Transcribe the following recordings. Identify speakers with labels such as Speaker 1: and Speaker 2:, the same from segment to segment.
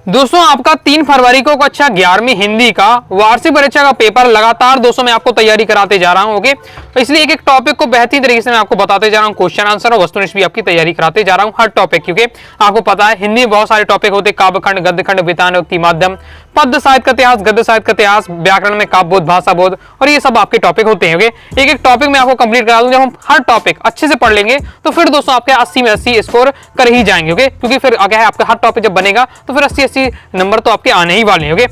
Speaker 1: दोस्तों आपका 3 फरवरी को कक्षा 11वीं हिंदी का वार्षिक परीक्षा का पेपर लगातार दोस्तों मैं आपको तैयारी कराते जा रहा हूं। ओके, तो इसलिए एक एक टॉपिक को बेहतरीन तरीके से मैं आपको बताते जा रहा हूं, क्वेश्चन आंसर और वस्तुनिष्ठ भी आपकी तैयारी कराते जा रहा हूं हर टॉपिक, क्योंकि आपको पता है हिंदी में बहुत सारे टॉपिक होते हैं, काव्यखंड, गद्यखंड, वितान, उक्ति, माध्यम, पद्य साहित्य का इतिहास, गद्य साहित्य का इतिहास, व्याकरण में काव्य बोध, भाषा बोध, और ये सब आपके टॉपिक होते हैं। ओके, एक एक टॉपिक में आपको कंप्लीट करा दूं। जब हम हर टॉपिक अच्छे से पढ़ लेंगे तो फिर दोस्तों आपके 80 में 80 स्कोर कर ही जाएंगे। ओके, क्योंकि फिर आगे है आपका हर टॉपिक जब बनेगा तो फिर 80-80 नंबर तो आपके आने ही वाले हैं। ओके,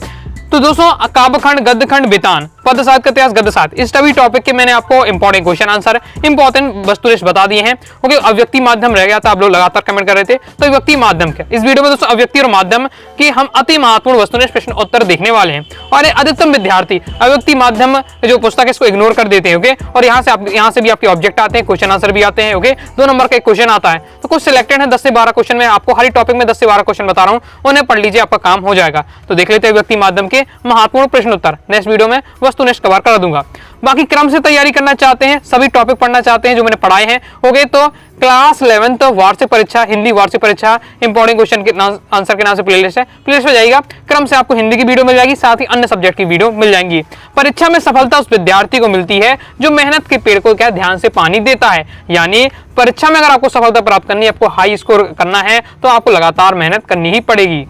Speaker 1: तो दोस्तों काव्यखंड, गद्यखंड, वितान, पद्य साहित्य का इतिहास, गद्य साहित्य, इस सभी टॉपिक के मैंने आपको इंपॉर्टेंट क्वेश्चन आंसर, इंपॉर्टेंट वस्तुनिष्ठ बता दिए हैं। ओके, अव्यक्ति माध्यम रह गया था, आप लोग लगातार कमेंट कर रहे थे, तो अव्यक्ति माध्यम क्या, इस वीडियो में दोस्तों अव्यक्ति और माध्यम की हम अति महत्वपूर्ण वस्तुनिष्ठ प्रश्न उत्तर देखने वाले हैं। और अधिकतम विद्यार्थी अव्यक्ति माध्यम जो पुस्तक है इसको इग्नोर कर देते हैं। ओके, और यहाँ से भी आपके ऑब्जेक्ट आते हैं, क्वेश्चन आंसर भी आते हैं। ओके, 2 नंबर का एक क्वेश्चन आता है, तो कुछ सिलेक्टेड है 10 से 12 क्वेश्चन में आपको हर टॉपिक में 10 से 12 क्वेश्चन बता रहा हूँ, उन्हें पढ़ लीजिए, आपका काम हो जाएगा। तो देख लेते हैं व्यक्ति माध्यम के महत्वपूर्ण प्रश्न उत्तर, नेक्स्ट वीडियो में वस्तुनिष्ठ कवर कर दूंगा। बाकी क्रम से तैयारी करना चाहते हैं, सभी टॉपिक पढ़ना चाहते हैं जो मैंने पढ़ाए हैं, ओके, तो क्लास 11th वार्षिक परीक्षा, हिंदी वार्षिक परीक्षा इंपॉर्टेंट क्वेश्चन के आंसर के नाम से प्लेलिस्ट है, प्लेलिस्ट में जाइएगा, क्रम से आपको हिंदी की वीडियो मिल जाएगी, साथ ही अन्य सब्जेक्ट की वीडियो मिल जाएंगी। परीक्षा में सफलता उस विद्यार्थी को मिलती है जो मेहनत के पेड़ को क्या ध्यान से पानी देता है। यानी परीक्षा में अगर आपको सफलता प्राप्त करनी है, आपको हाई स्कोर करना है, तो आपको लगातार मेहनत करनी ही पड़ेगी।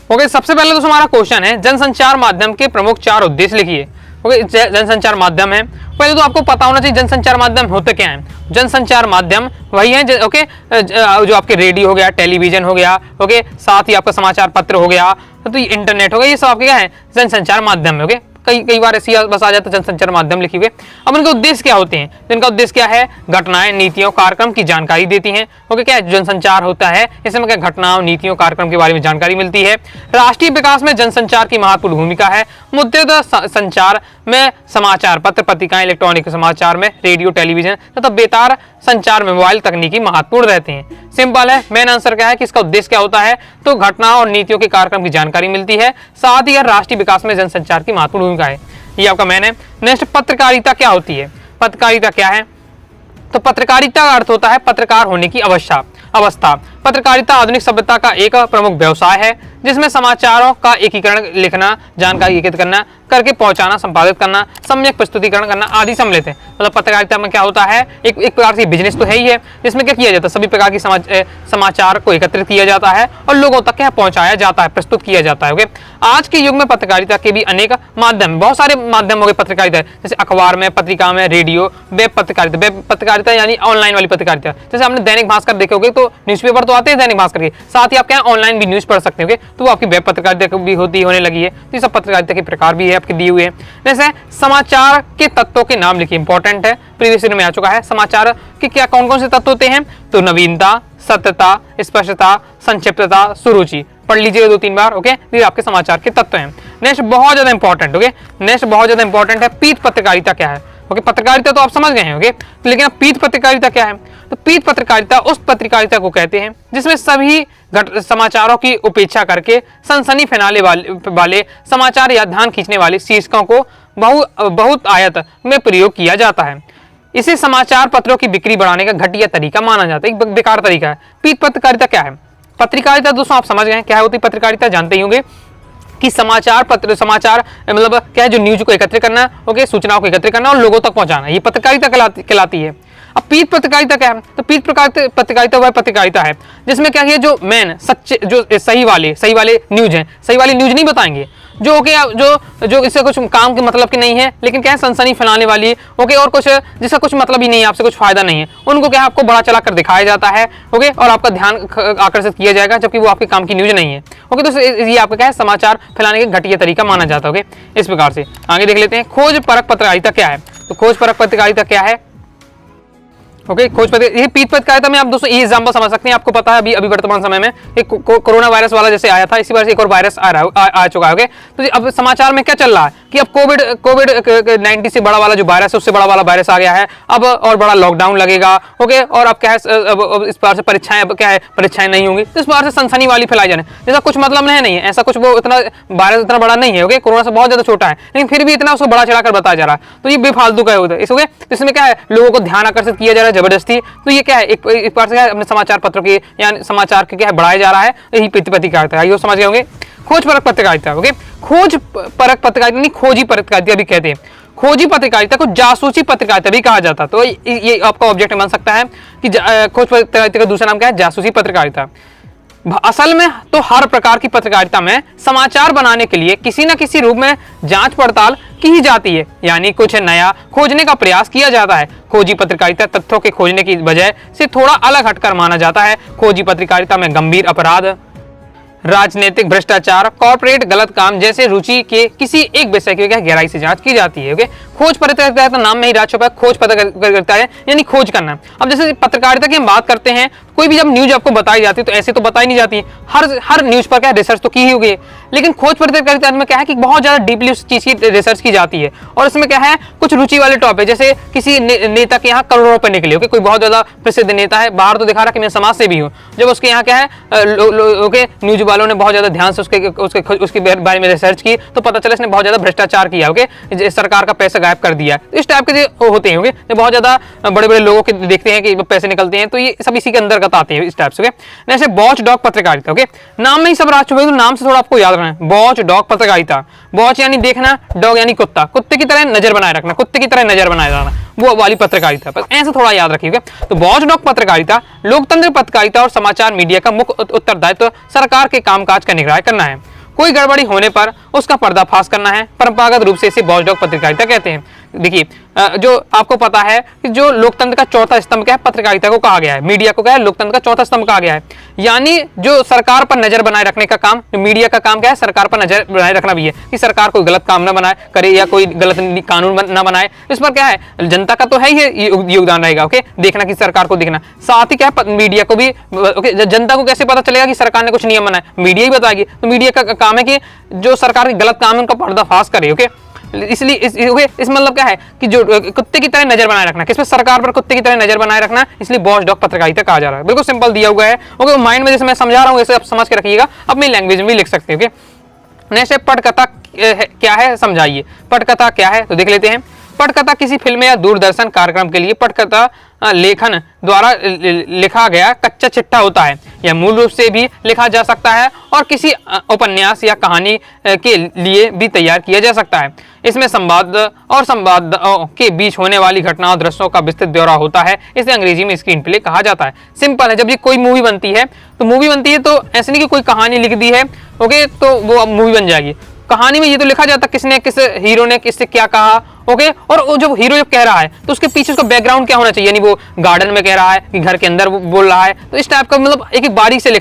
Speaker 1: ओके, सबसे पहले दोस्तों हमारा क्वेश्चन है, जनसंचार माध्यम के प्रमुख 4 उद्देश्य लिखिए। ओके, जनसंचार माध्यम है, पहले तो आपको पता होना चाहिए जनसंचार माध्यम होते क्या है। जनसंचार माध्यम वही है ओके, जो आपके रेडियो हो गया, टेलीविजन हो गया, ओके, साथ ही आपका समाचार पत्र हो गया, तो इंटरनेट हो गया, ये सब आपके क्या है जनसंचार माध्यम है। ओके, कई बार ऐसी बस आ जाता है जनसंचार माध्यम लिखी हुए। अब इनका उद्देश्य क्या होते हैं, इनका उद्देश्य क्या है, घटनाएं, नीतियों, कार्यक्रम की जानकारी देती हैं। ओके, क्या जनसंचार होता है, इसमें क्या घटनाओं, नीतियों, कार्यक्रम के बारे में जानकारी मिलती है। राष्ट्रीय विकास में जनसंचार की महत्वपूर्ण भूमिका है। मुद्रित संचार में समाचार पत्र, पत्रिकाएं, इलेक्ट्रॉनिक समाचार में रेडियो, टेलीविजन तथा बेतार संचार में मोबाइल तकनीकी महत्वपूर्ण रहते हैं। सिंपल है, मेन आंसर क्या है कि इसका उद्देश्य क्या होता है, तो घटनाओं और नीतियों के कार्यक्रम की जानकारी मिलती है, साथ ही राष्ट्रीय विकास में जनसंचार की महत्वपूर्ण भूमिका है। ये आपका मेन है। नेक्स्ट, पत्रकारिता क्या होती है, पत्रकारिता क्या है, तो पत्रकारिता का अर्थ होता है पत्रकार होने की अवस्था। पत्रकारिता आधुनिक सभ्यता का एक प्रमुख व्यवसाय है जिसमें समाचारों का एकीकरण, लिखना, जानकारी एकत्रित करना, करके पहुंचाना, संपादित करना, सम्यक प्रस्तुतिकरण करना आदि सम्मिलित है। मतलब पत्रकारिता में क्या होता है, एक प्रकार से बिजनेस तो है ही है, जिसमें क्या किया जाता है, सभी प्रकार की समाचार को एकत्रित किया जाता है और लोगों तक क्या पहुंचाया जाता है, प्रस्तुत किया जाता है। ओके, आज के युग में पत्रकारिता के भी अनेक माध्यम, बहुत सारे माध्यम हो गए पत्रकारिता, जैसे अखबार में, पत्रिका में, रेडियो, वेब पत्रकारिता यानी ऑनलाइन वाली पत्रकारिता। जैसे आपने दैनिक भास्कर देखे होगे तो न्यूज़पेपर तो आते हैं दैनिक भास्कर के, साथ ही आप क्या ऑनलाइन भी न्यूज़ पढ़ सकते होंगे, तो आपकी वेब पत्रकारिता भी होने लगी है। तो ये सब पत्रकारिता के प्रकार भी है आपके दिए हुए हैं। जैसे समाचार के तत्वों के नाम लिखिए, इंपॉर्टेंट है, प्रीवियस ईयर में आ चुका है। समाचार के क्या कौन कौन से तत्व होते हैं, तो नवीनता, सत्यता, स्पष्टता, संक्षिप्तता, सुरुचि, पढ़ लीजिएगा 2-3 बार। ओके, ये आपके समाचार के तत्व हैं। नेक्स्ट बहुत ज्यादा इंपॉर्टेंट, ओके, नेक्स्ट बहुत ज्यादा इंपॉर्टेंट है, पीठ पत्रकारिता क्या है। ओके, पत्रकारिता तो आप समझ गए हैं, ओके, लेकिन पीठ पत्रकारिता क्या है, तो पीठ पत्रकारिता उस पत्रकारिता को कहते हैं जिसमें सभी समाचारों की उपेक्षा करके सनसनी फैलाने वाले समाचार या ध्यान खींचने वाले शीर्षकों को बहुत आयत में प्रयोग किया जाता है। इसे समाचार पत्रों की बिक्री बढ़ाने का घटिया तरीका माना जाता है, एक बेकार तरीका है। पीठ पत्रकारिता क्या है, पत्रकारिता दोस्तों आप समझ गए क्या होती है पत्रकारिता, जानते ही होंगे कि समाचार पत्र, समाचार मतलब क्या है, जो न्यूज को एकत्रित करना, ओके, सूचनाओं को एकत्रित करना और लोगों तक पहुंचाना, ये पत्रकारिता कहलाती है। अब पीठ पत्रकारिता क्या है, तो पीठ पत्रकारिता वह पत्रकारिता है जिसमें क्या है, जो मेन सच्चे, जो सही वाले न्यूज हैं, सही वाली न्यूज नहीं बताएंगे, जो ओके, जो इससे कुछ काम के मतलब की नहीं है, लेकिन क्या है सनसनी फैलाने वाली, ओके, और कुछ जिसका कुछ मतलब ही नहीं है, आपसे कुछ फायदा नहीं है, उनको क्या है आपको बड़ा चला कर दिखाया जाता है। ओके, और आपका ध्यान आकर्षित किया जाएगा, जबकि वो आपके काम की न्यूज नहीं है। ओके, तो ये आपका क्या है समाचार फैलाने का घटिया तरीका माना जाता है। ओके, इस प्रकार से आगे देख लेते हैं, खोज परक पत्रकारिता क्या है, तो खोज परक पत्रकारिता क्या है, ओके, खोज पत्र, ये पीठ पत्रकारिता में आप दोस्तों ये एग्जांपल समझ सकते हैं। आपको पता है अभी वर्तमान समय में एक कोरोना वायरस वाला जैसे आया था, इसी बार से एक और वायरस आ चुका है। ओके, तो अब समाचार में क्या चल रहा है कि अब कोविड-19 से बड़ा वाला जो वायरस है, उससे बड़ा वाला वायरस आ गया है, अब और बड़ा लॉकडाउन लगेगा। ओके, और अब क्या है, अब इस बार से परीक्षाएं, अब क्या है परीक्षाएं नहीं होंगी, तो इस बार से सनसनी वाली फैलाई जाने जैसा कुछ मतलब नहीं है, ऐसा कुछ वो इतना वायरस इतना बड़ा नहीं है। ओके, कोरोना से बहुत ज्यादा छोटा है, लेकिन फिर भी इतना उसको बड़ा चढ़ाकर बताया जा रहा है, तो ये बेफालतू का होता है। इसमें क्या है, लोगों को ध्यान आकर्षित किया जा रहा है, जबरदस्ती। तो ये क्या है, एक बार से क्या है, अपने समाचार पत्रों के या समाचार के क्या है बढ़ाया जा रहा है, यही पत्रकारिता है। ये समझ गए होंगे, खोज परक पत्रकारिता। ओके, खोज परक पत्रकारिता नहीं, खोजी पत्रकारिता भी कहते हैं। खोजी पत्रकारिता को जासूसी पत्रकारिता भी कहा जाता है। तो ये आपका ऑब्जेक्ट बन सकता है कि खोज पत्रकारिता का दूसरा नाम क्या है, जासूसी पत्रकारिता। असल में तो हर प्रकार की पत्रकारिता में समाचार बनाने के लिए किसी न किसी रूप में जांच पड़ताल की ही जाती है, यानी कुछ नया खोजने का प्रयास किया जाता है। खोजी पत्रकारिता तथ्यों के खोजने की बजाय से थोड़ा अलग हटकर माना जाता है। खोजी पत्रकारिता में गंभीर अपराध, राजनीतिक भ्रष्टाचार, कॉर्पोरेट गलत काम जैसे रुचि के किसी एक विषय की गहराई से जांच की जाती है। ओके, खोज पत्रकारिता नाम में ही राज छुपा है, खोज पत्रकारिता है यानी खोज करना। अब जैसे पत्रकारिता की हम बात करते हैं, कोई भी जब न्यूज आपको बताई जाती है तो ऐसे तो बताई नहीं जाती, हर न्यूज पर क्या रिसर्च तो की ही होगी। लेकिन खोज पत्रकारिता में क्या है कि बहुत ज्यादा डीपली उस चीज की रिसर्च की जाती है, और इसमें क्या है कुछ रुचि वाले टॉपिक, जैसे किसी नेता के यहाँ करोड़ों रुपए निकले। ओके, कोई बहुत ज्यादा प्रसिद्ध नेता है, बाहर तो दिखा रहा कि मैं समाज से भी हूँ, जब उसके यहाँ क्या है न्यूज वालों ने बहुत ज्यादा ध्यान से उसके बारे में रिसर्च की, तो पता चला इसने बहुत ज्यादा भ्रष्टाचार किया। ओके, सरकार का पैसा गायब कर दिया। इस टाइप के होते हैं, बहुत ज्यादा बड़े बड़े लोगों के देखते हैं कि पैसे निकलते हैं, तो ये सब इसी के अंदर आते हैं इस टाइप से। जैसे वॉच डॉग पत्रकारिता। ओके, नाम में ही सब राज छुपे, तो नाम से थोड़ा आपको याद रखना है। वॉच डॉग पत्रकारिता, वॉच यानी देखना, डॉग यानी कुत्ता, कुत्ते की तरह नजर बनाए रखना, कुत्ते की तरह नजर बनाए रखना, वो वाली पत्रकारिता, बस ऐसे थोड़ा याद रखिएगा। तो वॉच डॉग पत्रकारिता लोकतंत्र पत्रकारिता और समाचार मीडिया का मुख्य उत्तरदायित्व सरकार के कामकाज का निगरानी करना है। कोई गड़बड़ी होने पर उसका पर्दाफाश करना है। परंपरागत रूप से इसे वॉच डॉग पत्रकारिता कहते हैं। देखिए, जो आपको पता है कि जो लोकतंत्र का चौथा स्तंभ क्या है, पत्रकारिता को कहा गया है, मीडिया को क्या है, लोकतंत्र का चौथा स्तंभ कहा गया है। यानी जो सरकार पर नजर बनाए रखने का काम, मीडिया का काम क्या है, सरकार पर नजर बनाए रखना भी है कि सरकार कोई गलत काम ना बनाए करे या कोई गलत कानून ना बनाए। इस पर क्या है, जनता का तो है ही योगदान रहेगा। ओके, देखना कि सरकार को देखना, साथ ही क्या है मीडिया को भी। ओके, जनता को कैसे पता चलेगा कि सरकार ने कुछ नियम बनाए, मीडिया ही बताएगी। तो मीडिया का काम है कि जो सरकार के गलत काम है उनका पर्दाफाश करे। ओके, इसलिए इस मतलब क्या है कि जो कुत्ते की तरह नजर बनाए रखना, किसमें, सरकार पर कुत्ते की तरह नजर बनाए रखना, इसलिए वॉच डॉग पत्रकारिता कहा जा रहा है। बिल्कुल सिंपल दिया हुआ है। ओके, माइंड में जैसे मैं समझा रहा हूँ वैसे आप समझ के रखिएगा, अपनी लैंग्वेज में भी लिख सकते हैं। ओके, नेक्स्ट है पटकथा क्या है, समझाइए। पटकथा क्या है तो देख लेते हैं। पटकथा किसी फिल्म या दूरदर्शन कार्यक्रम के लिए पटकथा लेखन द्वारा लिखा गया कच्चा चिट्ठा होता है। यह मूल रूप से भी लिखा जा सकता है और किसी उपन्यास या कहानी के लिए भी तैयार किया जा सकता है। इसमें संवाद और संवाद के बीच होने वाली घटनाओं दृश्यों का विस्तृत ब्यौरा होता है। इसे अंग्रेजी में स्क्रीन प्ले कहा जाता है। सिंपल है, जब ये कोई मूवी बनती है तो ऐसे नहीं कि कोई कहानी लिख दी है, ओके, तो वो मूवी बन जाएगी। कहानी में ये तो लिखा जाता किसने, किस हीरो ने किससे क्या कहा। ओके, और जब हीरो जब कह रहा है तो उसके पीछे उसका बैकग्राउंड क्या होना चाहिए, यानी वो गार्डन में कह रहा है कि घर के अंदर वो बोल रहा है। तो इस टाइप का मतलब एक बारीक से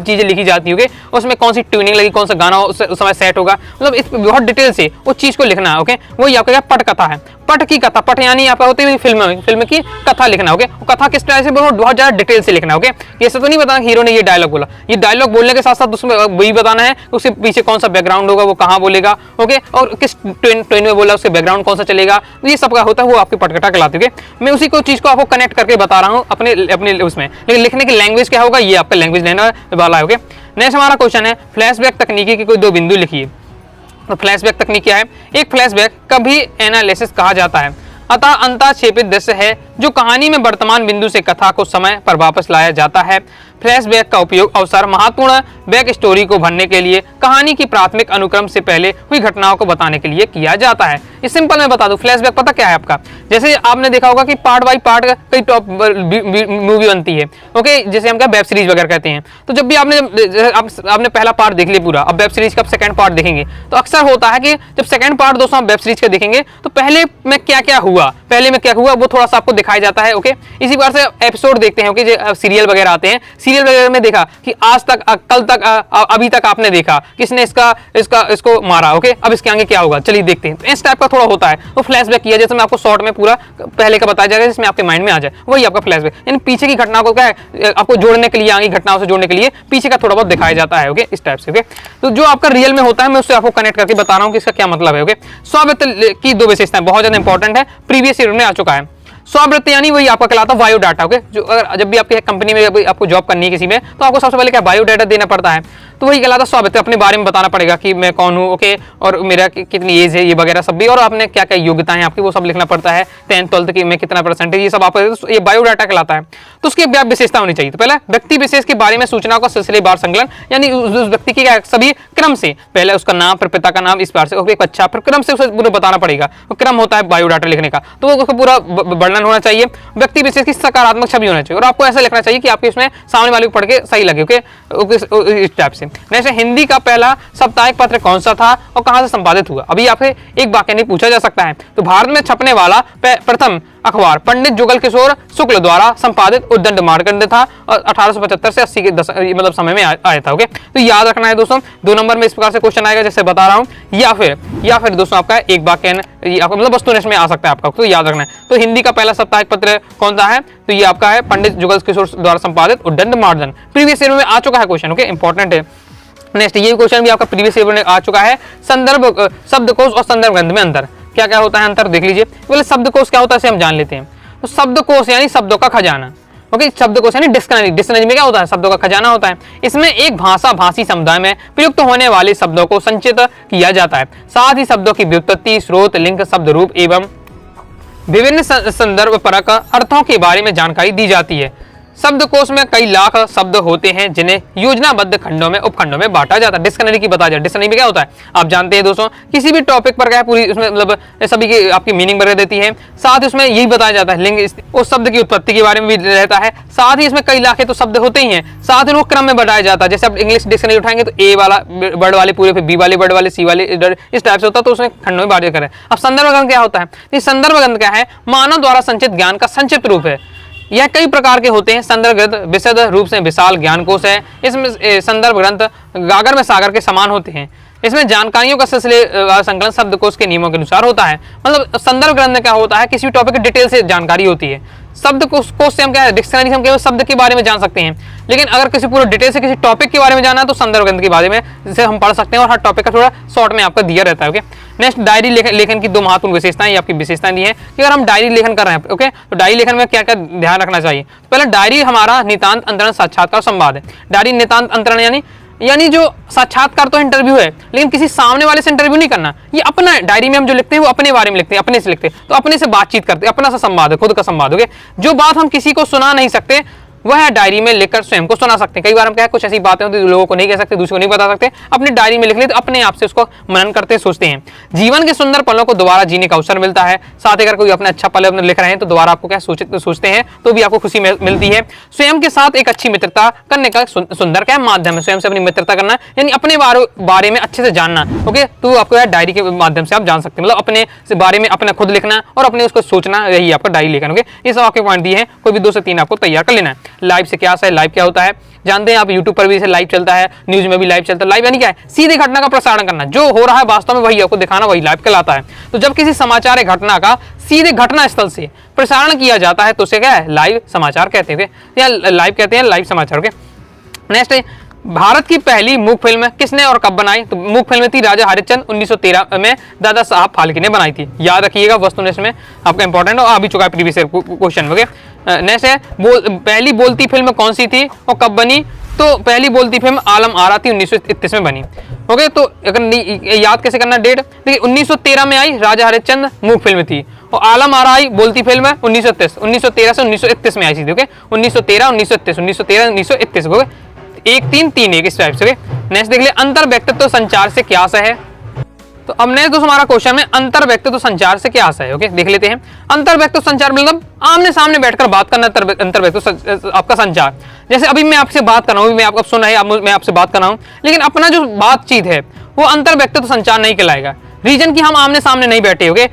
Speaker 1: चीजें लिखी जाती होगी। उसमें कौन सी ट्यूनिंग लगी, कौन सा गाना उस समय सेट होगा, मतलब इस बहुत डिटेल से उस चीज को लिखना है। ओके, वही आपका क्या पटकथा है। पट की कथा, पट यानी आपका होती है फिल्म की कथा लिखना। ओके, कथा किस तरह से बहुत ज्यादा डिटेल से लिखना। ओके, ये सब तो नहीं बताना हीरो ने ये डायलॉग बोला, ये डायलॉग बोलने के साथ साथ उसमें वही बताना है उसके पीछे कौन सा बैकग्राउंड होगा, वो कहाँ बोलेगा। ओके, और किस ट्रेन में बोला, उसके बैकग्राउंड कौन सा चलेगा, ये सब का होता है, वो आपकी पटकथा कहलाती है। मैं उसी को चीज को आपको कनेक्ट करके बता रहा हूँ अपने उसमें, लेकिन लिखने की लैंग्वेज क्या होगा, ये आपका लैंग्वेज लेने वाला है। ओके, नेक्स्ट हमारा क्वेश्चन है फ्लैशबैक तकनीकी के कोई दो बिंदु लिखिए। तो फ्लैशबैक तकनीक क्या है, एक फ्लैशबैक कभी एनालिसिस कहा जाता है, अतः अंतःक्षेपित दृश्य है जो कहानी में वर्तमान बिंदु से कथा को समय पर वापस लाया जाता है। फ्लैशबैक का उपयोग अवसर महत्वपूर्ण बैक स्टोरी को भरने के लिए कहानी की प्राथमिक अनुक्रम से पहले हुई घटनाओं को बताने के लिए किया जाता है। इस सिंपल मैं बता दूं, फ्लैशबैक पता क्या है आपका, जैसे आपने देखा होगा कि पार्ट बाय पार्ट कई टॉप मूवी बनती है। ओके, जैसे हम क्या वेब सीरीज वगैरह कहते हैं। तो जब भी आपने पहला पार्ट देख लिया पूरा, अब वेब सीरीज का सेकंड पार्ट देखेंगे तो अक्सर होता है कि जब सेकंड पार्ट दोस्तों आप वेब सीरीज का देखेंगे तो पहले में क्या क्या हुआ वो थोड़ा सा आपको दिखाया जाता है। ओके, इसी बार से एपिसोड देखते हैं। ओके, जो सीरियल वगैरह आते हैं, सीरियल वगैरह में देखा कि आज तक कल तक अभी तक आपने देखा किसने इसको मारा। ओके, अब इसके आगे क्या होगा, चलिए देखते हैं। तो इस टाइप का थोड़ा होता है, तो फ्लैशबैक किया जैसे मैं आपको शॉर्ट में पूरा पहले का बताया जाएगा जिसमें आपके माइंड में आ जाए, वही आपका फ्लैशबैक, यानी पीछे की घटना को क्या है आपको जोड़ने के लिए, आगे घटनाओं से जोड़ने के लिए पीछे का थोड़ा बहुत दिखाया जाता है। ओके, इस टाइप से। ओके, तो जो आपका रियल में होता है मैं उससे आपको कनेक्ट करके बता रहा हूँ कि इसका क्या मतलब है। ओके, स्ववृत्त की दो विशेषताएं बहुत ज्यादा इंपॉर्टेंट है, प्रीवियस ईयर में आ चुका है। स्ववृत्त यानी वही आपका कहलाता है बायोडाटा। ओके, जो अगर जब भी आपकी कंपनी में आपको जॉब करनी है किसी में, तो आपको सबसे पहले क्या बायोडाटा देना पड़ता है। तो वही कहलाता है स्वाभित्व। अपने बारे में बताना पड़ेगा कि मैं कौन हूँ, ओके, और मेरा कितनी एज है, ये वगैरह सब भी, और आपने क्या क्या योग्यताएं आपकी वो सब लिखना पड़ता है, 10th 12th की में कितना परसेंटेज, ये सब आप, ये बायोडाटा कहलाता है। तो उसकी विशेषता होनी चाहिए। तो पहले व्यक्ति विशेष के बारे में सूचनाओं का सिलसिलेवार संकलन, यानी उस व्यक्ति की सभी क्रम से, पहले उसका नाम, फिर पिता का नाम, इस बार से एक अच्छा, फिर क्रम से उसे पूरा बताना पड़ेगा। तो क्रम होता है बायोडाटा लिखने का, तो उसका पूरा वर्णन होना चाहिए। व्यक्ति विशेष की सकारात्मक छवि होना चाहिए, और आपको ऐसा लिखना चाहिए कि आपके इसमें सामने वाले को पढ़ के सही लगे, ओके, इस टाइप से। नेक्स्ट, हिंदी का पहला साप्ताहिक पत्र कौन सा था और कहां से संपादित हुआ? अभी आपसे एक वाक्य नहीं पूछा जा सकता है। तो भारत में छपने वाला प्रथम अखबार पंडित जुगल किशोर शुक्ल द्वारा संपादित उद्दंड मार्कंड था, और 1875 से 80 के मतलब समय में आया था। ओके, तो याद रखना है दोस्तों, 2 नंबर में इस प्रकार से क्वेश्चन आएगा जैसे बता रहा हूं, या फिर दोस्तों आपका एक वाक्य मतलब वस्तुनिष्ठ में आ सकता है आपका, तो याद रखना है। तो हिंदी का पहला साप्ताहिक पत्र कौन सा है? तो ये आपका है पंडित जुगल किशोर द्वारा संपादित उद्दंड मार्कंड। प्रीवियस ईयर में आ चुका है क्वेश्चन, ओके, इंपॉर्टेंट है। नेक्स्ट, ये क्वेश्चन भी आपका प्रीवियस ईयर में आ चुका है। संदर्भ शब्दकोश और संदर्भ ग्रंथ में अंतर, क्या क्या होता है अंतर देख लीजिए। पहले शब्दकोश क्या होता है इसे हम जान लेते हैं। तो शब्दकोश यानी शब्दों का खजाना, ओके, शब्दकोश यानी डिक्शनरी। डिक्शनरी में क्या होता है? शब्दों का खजाना होता है। इसमें एक भाषी समुदाय में प्रयुक्त होने वाले शब्दों को संचित किया जाता है, साथ ही शब्दों की व्युत्पत्ति, स्रोत, लिंक, शब्द रूप एवं विभिन्न संदर्भ परक अर्थों के बारे में जानकारी दी जाती है। शब्दकोश में कई लाख शब्द होते हैं जिन्हें योजनाबद्ध खंडों में उपखंडों में बांटा जाता है। डिक्शनरी की बताया जाए, डिक्शनरी में क्या होता है आप जानते हैं दोस्तों, किसी भी टॉपिक पर क्या पूरी उसमें मतलब सभी की आपकी मीनिंग बता देती है। साथ ही उसमें यही बताया जाता है लिंग, उस शब्द की उत्पत्ति के बारे में भी रहता है। साथ ही इसमें कई लाख तो शब्द होते ही हैं, साथ ही वो क्रम में बढ़ाया जाता है। जैसे आप इंग्लिश डिक्शनरी उठाएंगे तो ए वाला वर्ड वाले पूरे, फिर बी वाले वर्ड वाले, सी वाले इस टाइप से होता है, तो उसमें खंडों में बांटा करें। अब संदर्भ ग्रंथ क्या होता है? संदर्भ ग्रंथ क्या है? मानव द्वारा संचित ज्ञान का संक्षिप्त रूप है। यह कई प्रकार के होते हैं। संदर्भ ग्रंथ विशद रूप से विशाल ज्ञान कोश है। इसमें संदर्भ ग्रंथ गागर में सागर के समान होते हैं। इसमें जानकारियों का सिलसिले संकलन शब्दकोश के नियमों के अनुसार होता है। मतलब संदर्भ ग्रंथ में क्या होता है, किसी टॉपिक की डिटेल से जानकारी होती है। शब्दकोश से हम क्या है, डिक्शनरी से हम केवल शब्द के बारे में जान सकते हैं, लेकिन अगर किसी पूरे डिटेल से किसी टॉपिक के बारे में जाना है तो संदर्भ ग्रंथ के बारे में जिसे हम पढ़ सकते हैं, और हर टॉपिक का थोड़ा शॉर्ट में आपका दिया रहता है। ओके, नेक्स्ट, डायरी लेखन की 2 महत्वपूर्ण विशेषताएं, आपकी विशेषताएं दी है कि अगर हम डायरी लेखन कर रहे हैं, ओके, तो डायरी लेखन में क्या क्या ध्यान रखना चाहिए। तो पहले, डायरी हमारा नितांत अंतरण साक्षात्कार संवाद है। डायरी नितांत अंतरण यानी जो साक्षात्कार तो इंटरव्यू है, लेकिन किसी सामने वाले से इंटरव्यू नहीं करना। ये अपना डायरी में हम जो लिखते हैं वो अपने बारे में लिखते हैं, अपने से लिखते हैं, तो अपने से बातचीत करते हैं, अपना सा संवाद है, खुद का संवाद। ओके, जो बात हम किसी को सुना नहीं सकते वह डायरी में लिखकर स्वयं को सुना सकते हैं। कई बार हम क्या है, कुछ ऐसी बातें होती है लोगों को नहीं कह सकते, दूसरों को नहीं बता सकते, अपनी डायरी में लिख लेते, अपने आप से उसको मनन करते सोचते हैं। जीवन के सुंदर पलों को दोबारा जीने का अवसर मिलता है। साथ ही अगर कोई अपने अच्छा पल अपने लिख रहे हैं तो दोबारा आपको क्या सोचते हैं तो भी आपको खुशी मिलती है। स्वयं के साथ एक अच्छी मित्रता करने का सुंदर क्या माध्यम है, स्वयं से अपनी मित्रता करना, यानी अपने बारे में अच्छे से जानना। ओके, तो आपको डायरी के माध्यम से आप जान सकते हैं, मतलब अपने बारे में अपना खुद लिखना और अपने उसको सोचना, यही आपका डायरी लेखन। ओके, ये सब आपके पॉइंट दिए हैं, कोई भी 2 से 3 आपको तैयार कर लेना है। लाइव से क्या है, लाइव क्या होता है जानते हैं आप, यूट्यूब पर भी इसे लाइव चलता है, न्यूज में भी लाइव चलता है। लाइव यानी क्या है, सीधे घटना का प्रसारण करना, जो हो रहा है वास्तव में वही आपको दिखाना, वही लाइव कहलाता है। तो जब किसी समाचार घटना का सीधे घटना स्थल से प्रसारण किया जाता है तो उसे क्या है, लाइव समाचार कहते हैं, या लाइव कहते हैं, लाइव समाचार। नेक्स्ट, भारत की पहली मूक फिल्म किसने और कब बनाई? तो मूक फिल्म थी राजा हरिश्चंद्र, 1913 में दादा साहब फाल्के ने बनाई थी। याद रखिएगा, वस्तुनिष्ठ में आपका इंपॉर्टेंट और आ भी चुका है प्रीवियस क्वेश्चन। ओके, नेक्स्ट है पहली बोलती फिल्म कौन सी थी और कब बनी? तो पहली बोलती फिल्म आलम आरा थी, 1931 में बनी। ओके, तो अगर याद कैसे करना डेट, देखिए 1913 में आई राजा हरिश्चंद्र, मूक फिल्म थी, और आलम आरा आई बोलती फिल्म है 1913 से 1931 में आई थी। ओके, 1913 1931 ओके, 1-3-3-1 इस टाइप से। नेक्स्ट देख ले, अंतर व्यक्तित्व संचार से क्या है? तो अब नेक्स्ट दोस्तों हमारा क्वेश्चन में अंतर व्यक्तित्व संचार से क्या है। ओके, देख लेते हैं। अंतर व्यक्तित्व संचार मतलब आमने सामने बैठकर बात करना, अंतर व्यक्तित्व आपका संचार। जैसे अभी मैं आपसे बात कर रहा हूँ, मैं आपको सुन रहे हैं, मैं आपसे बात कर रहा हूँ, लेकिन अपना जो बातचीत है वो अंतर व्यक्तित्व संचार नहीं कहलाएगा। रीजन की हम आमने सामने नहीं बैठे। ओके,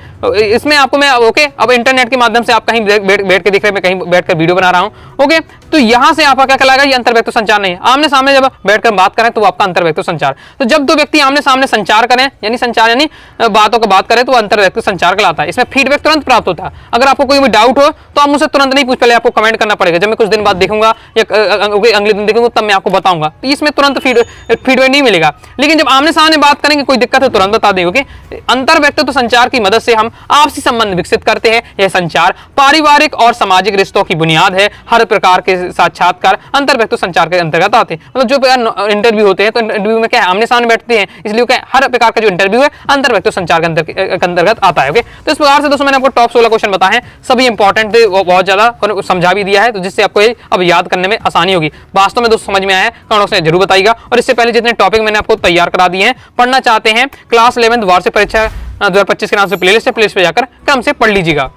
Speaker 1: इसमें आपको मैं ओके, अब इंटरनेट के माध्यम से आप कहीं बैठ के दिख रहे हैं, मैं कहीं बैठकर वीडियो बना रहा हूँ। ओके, तो यहाँ से आपका क्या कहलाएगा, ये अंतर व्यक्तित्व संचार नहीं है। आमने सामने जब बैठकर बात करें तो आपका अंतर व्यक्तित्व संचार। तो जब 2 व्यक्ति आमने सामने संचार करें, यानी संचार यानी बातों का बात करें, तो अंतर व्यक्तित्व संचार कहलाता है। इसमें फीडबैक तुरंत प्राप्त होता है। अगर आपको कोई भी डाउट हो तो आप मुझसे तुरंत नहीं पूछ, पहले आपको कमेंट करना पड़ेगा। जब मैं कुछ दिन बाद देखूंगा या अगले दिन देखूंगा तब मैं आपको बताऊंगा, तो इसमें तुरंत फीडबैक नहीं मिलेगा। लेकिन जब आमने सामने बात करेंगे, कोई दिक्कत है तुरंत बता दें। ओके, अंतर व्यक्तित्व संचार की मदद से हम आपसी संबंध विकसित करते हैं। यह संचार पारिवारिक और सामाजिक रिश्तों की बुनियाद है। हर प्रकार के साक्षात्कार अंतर व्यक्तित्व संचार के अंतर्गत आते हैं। मतलब जो इंटरव्यू होते हैं तो इंटरव्यू में क्या है, आमने सामने बैठते हैं, इसलिए क्या हर प्रकार का जो इंटरव्यू है अंतर व्यक्तित्व संचार के अंतर्गत आता है। ओके, तो इस प्रकार से दोस्तों मैंने आपको टॉप 16 क्वेश्चन बताए हैं, सभी इंपॉर्टेंट थे, बहुत ज्यादा समझा भी दिया है, तो जिससे आपको अब याद करने में आसानी होगी। वास्तव में दोस्तों समझ में आया है कमेंट बॉक्स में जरूर बताइएगा। और इससे पहले जितने टॉपिक मैंने आपको तैयार करा दिए हैं, पढ़ना चाहते हैं क्लास 11 वार्षिक परीक्षा 2025 के नाम से प्लेलिस्ट है, प्लेलिस्ट पे जाकर क्रम से पढ़ लीजिएगा।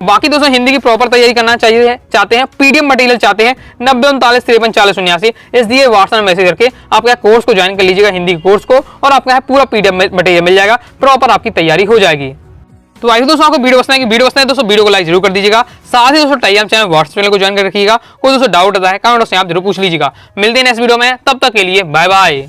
Speaker 1: बाकी दोस्तों हिंदी की प्रॉपर तैयारी करना चाहिए चाहते हैं, पीडीएफ मटेरियल चाहते हैं, 9039534079 इस दिए व्हाट्सएप में मैसेज करके आपका कोर्स को ज्वाइन कर लीजिएगा, हिंदी कोर्स को, और आपका पूरा पीडीएफ मटेरियल मिल जाएगा, प्रॉपर आपकी तैयारी हो जाएगी। तो आइए दोस्तों आपको वीडियो पसंद है दोस्तों वीडियो को लाइक जरूर कर दीजिएगा। साथ ही दोस्तों टेलीग्राम चैनल व्हाट्सएप चैनल को ज्वाइन कर रखिएगा। कोई दोस्तों डाउट आता है कमेंट बॉक्स में आप जरूर पूछ लीजिएगा। मिलते हैं नेक्स्ट वीडियो में, तब तक के लिए बाय बाय।